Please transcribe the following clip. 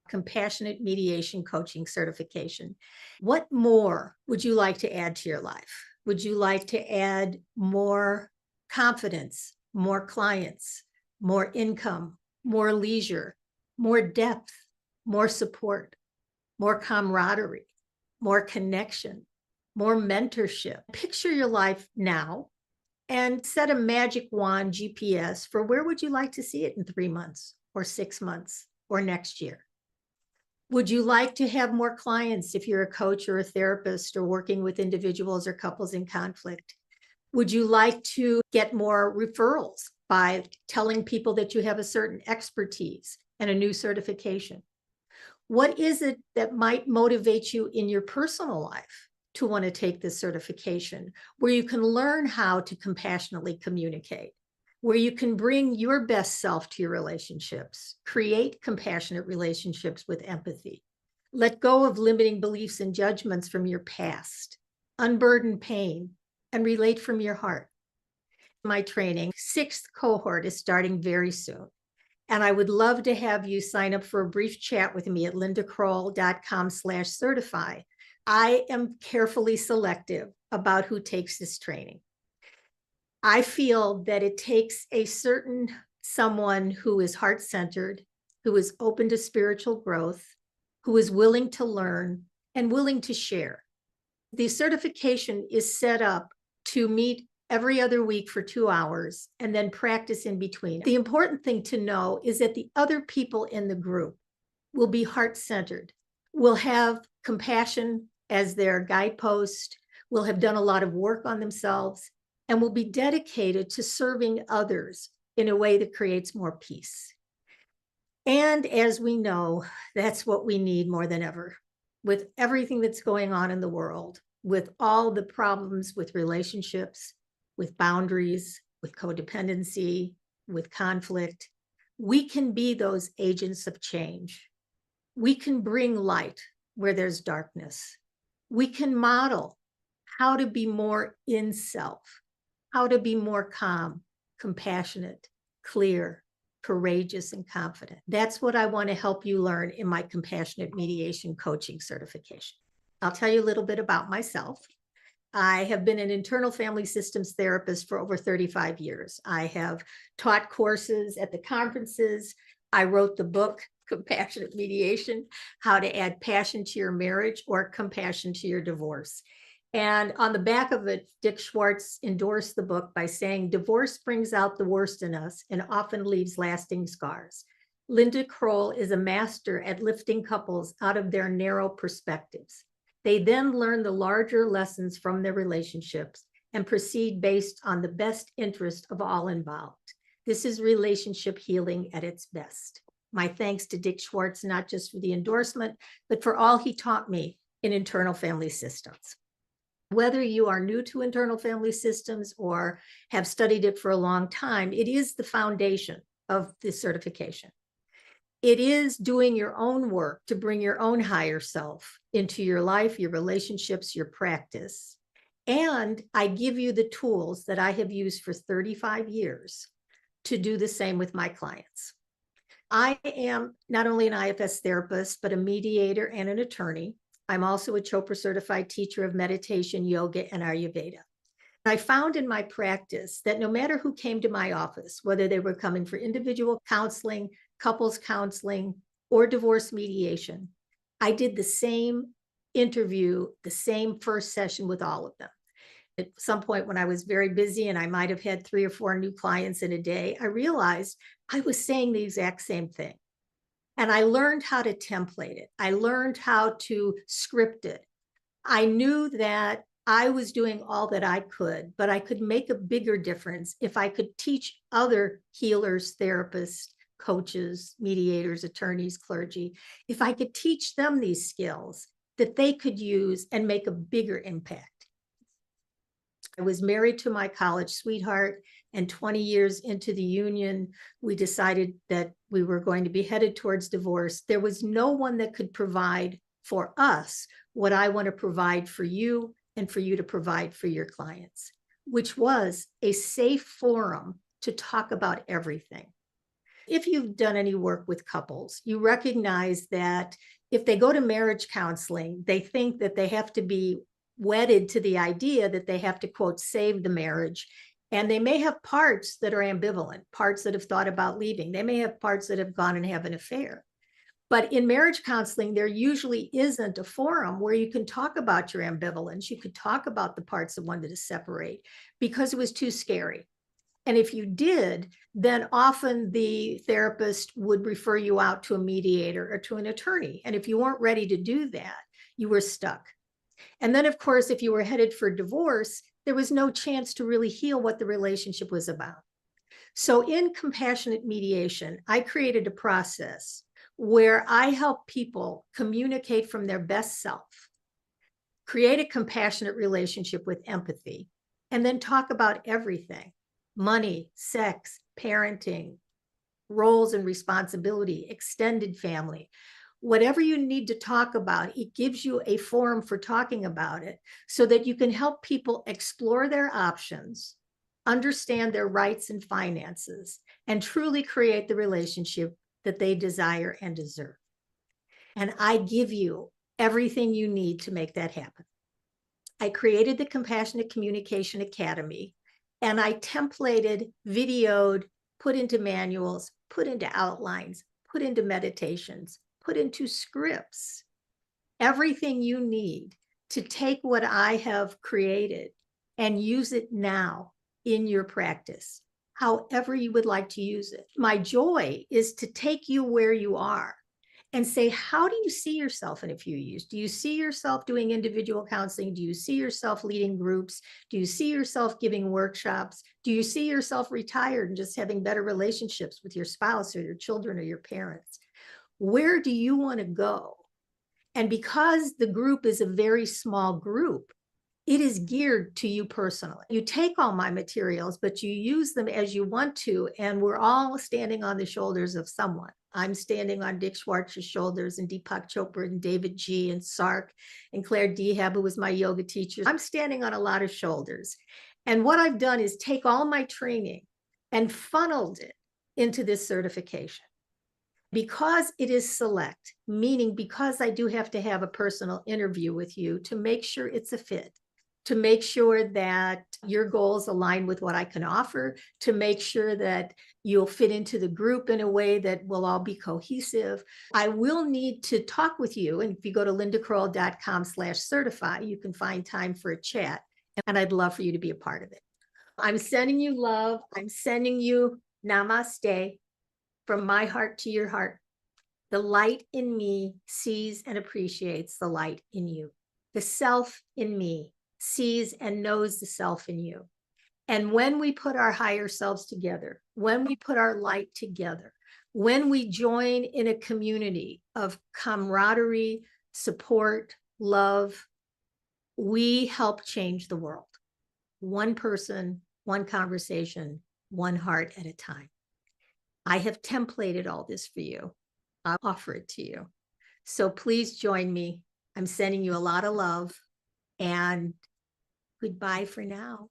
Compassionate Mediation Coaching Certification. What more would you like to add to your life? Would you like to add more confidence, more clients, more income, more leisure, more depth, more support, more camaraderie, more connection, more mentorship? Picture your life now and set a magic wand GPS for where would you like to see it in 3 months or 6 months or next year? Would you like to have more clients if you're a coach or a therapist or working with individuals or couples in conflict? Would you like to get more referrals by telling people that you have a certain expertise and a new certification? What is it that might motivate you in your personal life to want to take this certification, where you can learn how to compassionately communicate, where you can bring your best self to your relationships, create compassionate relationships with empathy, let go of limiting beliefs and judgments from your past, unburden pain, and relate from your heart? My training, 6th cohort, is starting very soon. And I would love to have you sign up for a brief chat with me at lindakroll.com/certify. I am carefully selective about who takes this training. I feel that it takes a certain someone who is heart-centered, who is open to spiritual growth, who is willing to learn and willing to share. The certification is set up to meet every other week for 2 hours and then practice in between. The important thing to know is that the other people in the group will be heart-centered, will have compassion as their guidepost, will have done a lot of work on themselves, and will be dedicated to serving others in a way that creates more peace. And as we know, that's what we need more than ever. With everything that's going on in the world, with all the problems with relationships, with boundaries, with codependency, with conflict, we can be those agents of change. We can bring light where there's darkness. We can model how to be more in self, how to be more calm, compassionate, clear, courageous, and confident. That's what I want to help you learn in my Compassionate Mediation Coaching Certification. I'll tell you a little bit about myself. I have been an internal family systems therapist for over 35 years. I have taught courses at the conferences. I wrote the book, Compassionate Mediation, How to Add Passion to Your Marriage or Compassion to Your Divorce. And on the back of it, Dick Schwartz endorsed the book by saying, divorce brings out the worst in us and often leaves lasting scars. Linda Kroll is a master at lifting couples out of their narrow perspectives. They then learn the larger lessons from their relationships and proceed based on the best interest of all involved. This is relationship healing at its best. My thanks to Dick Schwartz, not just for the endorsement, but for all he taught me in internal family systems. Whether you are new to internal family systems or have studied it for a long time, it is the foundation of this certification. It is doing your own work to bring your own higher self into your life, your relationships, your practice. And I give you the tools that I have used for 35 years to do the same with my clients. I am not only an IFS therapist, but a mediator and an attorney. I'm also a Chopra Certified Teacher of Meditation, Yoga, and Ayurveda. I found in my practice that no matter who came to my office, whether they were coming for individual counseling, couples counseling, or divorce mediation, I did the same interview, the same first session with all of them. At some point when I was very busy and I might have had 3 or 4 new clients in a day, I realized I was saying the exact same thing. And I learned how to template it. I learned how to script it. I knew that I was doing all that I could, but I could make a bigger difference if I could teach other healers, therapists, coaches, mediators, attorneys, clergy, if I could teach them these skills that they could use and make a bigger impact. I was married to my college sweetheart, and 20 years into the union, we decided that we were going to be headed towards divorce. There was no one that could provide for us what I want to provide for you and for you to provide for your clients, which was a safe forum to talk about everything. If you've done any work with couples, you recognize that if they go to marriage counseling, they think that they have to be wedded to the idea that they have to, quote, save the marriage. And they may have parts that are ambivalent, parts that have thought about leaving. They may have parts that have gone and have an affair. But in marriage counseling, there usually isn't a forum where you can talk about your ambivalence. You could talk about the parts that wanted to separate because it was too scary. And if you did, then often the therapist would refer you out to a mediator or to an attorney. And if you weren't ready to do that, you were stuck. And then, of course, if you were headed for divorce, there was no chance to really heal what the relationship was about. So in compassionate mediation, I created a process where I help people communicate from their best self, create a compassionate relationship with empathy, and then talk about everything: money, sex, parenting, roles and responsibility, extended family. Whatever you need to talk about, it gives you a forum for talking about it so that you can help people explore their options, understand their rights and finances, and truly create the relationship that they desire and deserve. And I give you everything you need to make that happen. I created the Compassionate Communication Academy, and I templated, videoed, put into manuals, put into outlines, put into meditations, put into scripts, everything you need to take what I have created and use it now in your practice, however you would like to use it. My joy is to take you where you are and say, how do you see yourself in a few years? Do you see yourself doing individual counseling? Do you see yourself leading groups? Do you see yourself giving workshops? Do you see yourself retired and just having better relationships with your spouse or your children or your parents? Where do you want to go? And because the group is a very small group, it is geared to you personally. You take all my materials, but you use them as you want to, and we're all standing on the shoulders of someone. I'm standing on Dick Schwartz's shoulders, and Deepak Chopra, and David G, and Sark, and Claire Dehab, who was my yoga teacher. I'm standing on a lot of shoulders. And what I've done is take all my training and funneled it into this certification. Because it is select, meaning because I do have to have a personal interview with you to make sure it's a fit, to make sure that your goals align with what I can offer, to make sure that you'll fit into the group in a way that will all be cohesive. I will need to talk with you. And if you go to lindakroll.com/certify, you can find time for a chat. And I'd love for you to be a part of it. I'm sending you love. I'm sending you namaste from my heart to your heart. The light in me sees and appreciates the light in you. The self in me sees and knows the self in you. And when we put our higher selves together, when we put our light together, when we join in a community of camaraderie, support, love, we help change the world. One person, one conversation, one heart at a time. I have templated all this for you. I'll offer it to you. So please join me. I'm sending you a lot of love, and goodbye for now.